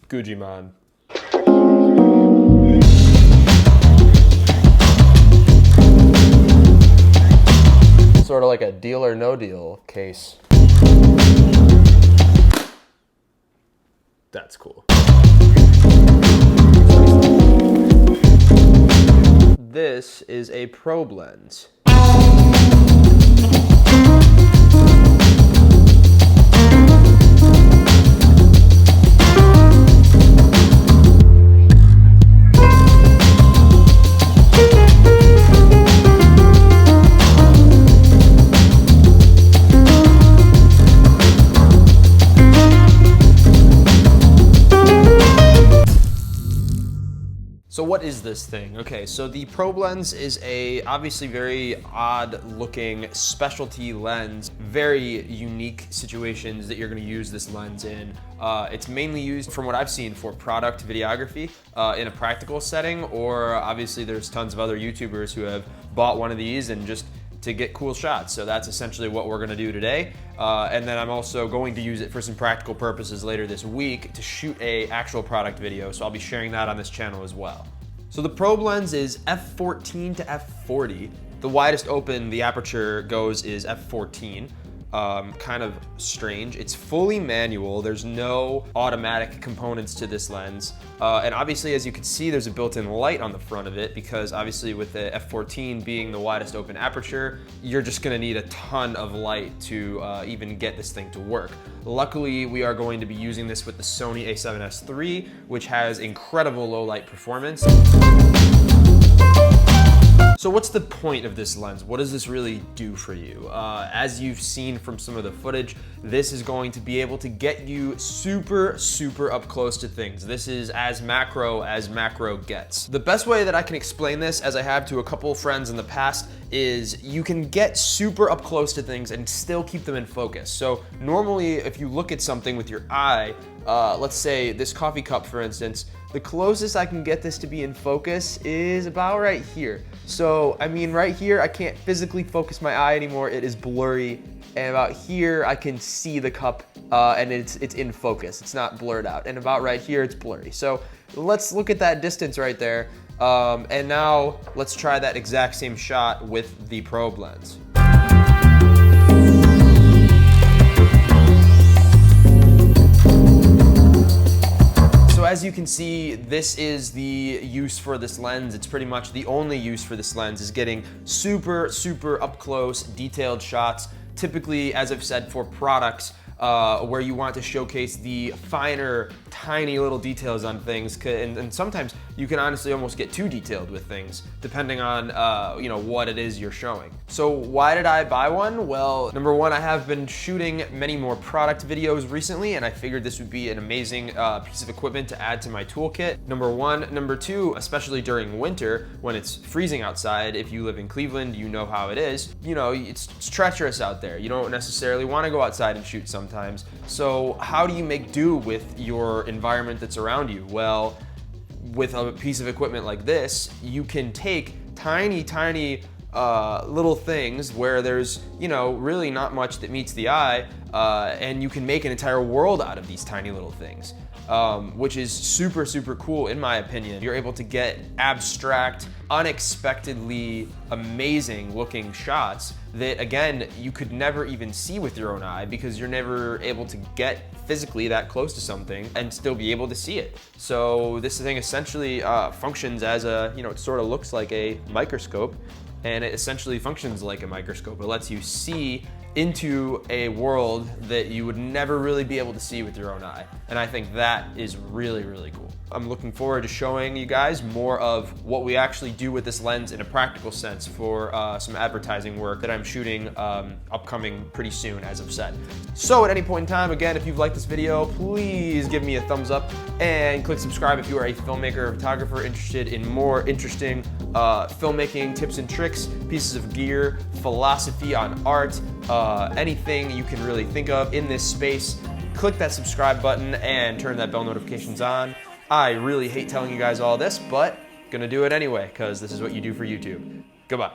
Gucci-man. Sort of like a deal or no deal case. That's cool. This is a probe lens. So what is this thing? Okay, so the probe lens is a obviously very odd looking specialty lens, very unique situations that you're gonna use this lens in. It's mainly used, from what I've seen, for product videography in a practical setting, or obviously there's tons of other YouTubers who have bought one of these and just to get cool shots. So that's essentially what we're gonna do today. And then I'm also going to use it for some practical purposes later this week to shoot a actual product video. So I'll be sharing that on this channel as well. So the probe lens is f14 to f40. The widest open the aperture goes is f14. Kind of strange. It's fully manual. There's no automatic components to this lens. And obviously, as you can see, there's a built-in light on the front of it because obviously with the f14 being the widest open aperture, you're just gonna need a ton of light to even get this thing to work. Luckily, we are going to be using this with the Sony a7S III, which has incredible low light performance. So what's the point of this lens? What does this really do for you? As you've seen from some of the footage, this is going to be able to get you super, super up close to things. This is as macro gets. The best way that I can explain this, as I have to a couple of friends in the past, is you can get super up close to things and still keep them in focus. So normally, if you look at something with your eye, let's say this coffee cup, for instance, the closest I can get this to be in focus is about right here. So, I mean, right here, I can't physically focus my eye anymore. It is blurry. And about here, I can see the cup and it's in focus. It's not blurred out. And about right here, it's blurry. So let's look at that distance right there. And now let's try that exact same shot with the probe lens. As you can see, this is the use for this lens. It's pretty much the only use for this lens, is getting super, super up close, detailed shots. Typically, as I've said, for products where you want to showcase the finer, tiny little details on things, and sometimes you can honestly almost get too detailed with things, depending on you know, what it is you're showing. So why did I buy one? Well, number one, I have been shooting many more product videos recently, and I figured this would be an amazing piece of equipment to add to my toolkit. Number one. Number two, especially during winter when it's freezing outside, if you live in Cleveland, you know how it is. You know, it's treacherous out there. You don't necessarily want to go outside and shoot sometimes. So how do you make do with your environment that's around you? Well, with a piece of equipment like this, you can take tiny, tiny little things where there's, you know, really not much that meets the eye, and you can make an entire world out of these tiny little things, which is super, super cool in my opinion. You're able to get abstract, unexpectedly amazing looking shots that, again, you could never even see with your own eye because you're never able to get physically that close to something and still be able to see it. So this thing essentially functions as a, you know, it sort of looks like a microscope, and it essentially functions like a microscope. It lets you see into a world that you would never really be able to see with your own eye. And I think that is really, really cool. I'm looking forward to showing you guys more of what we actually do with this lens in a practical sense for some advertising work that I'm shooting upcoming pretty soon, as I've said. So at any point in time, again, if you've liked this video, please give me a thumbs up and click subscribe if you are a filmmaker or photographer interested in more interesting filmmaking tips and tricks, pieces of gear, philosophy on art, anything you can really think of in this space. Click that subscribe button and turn that bell notifications on. I really hate telling you guys all this, but gonna do it anyway, because this is what you do for YouTube. Goodbye.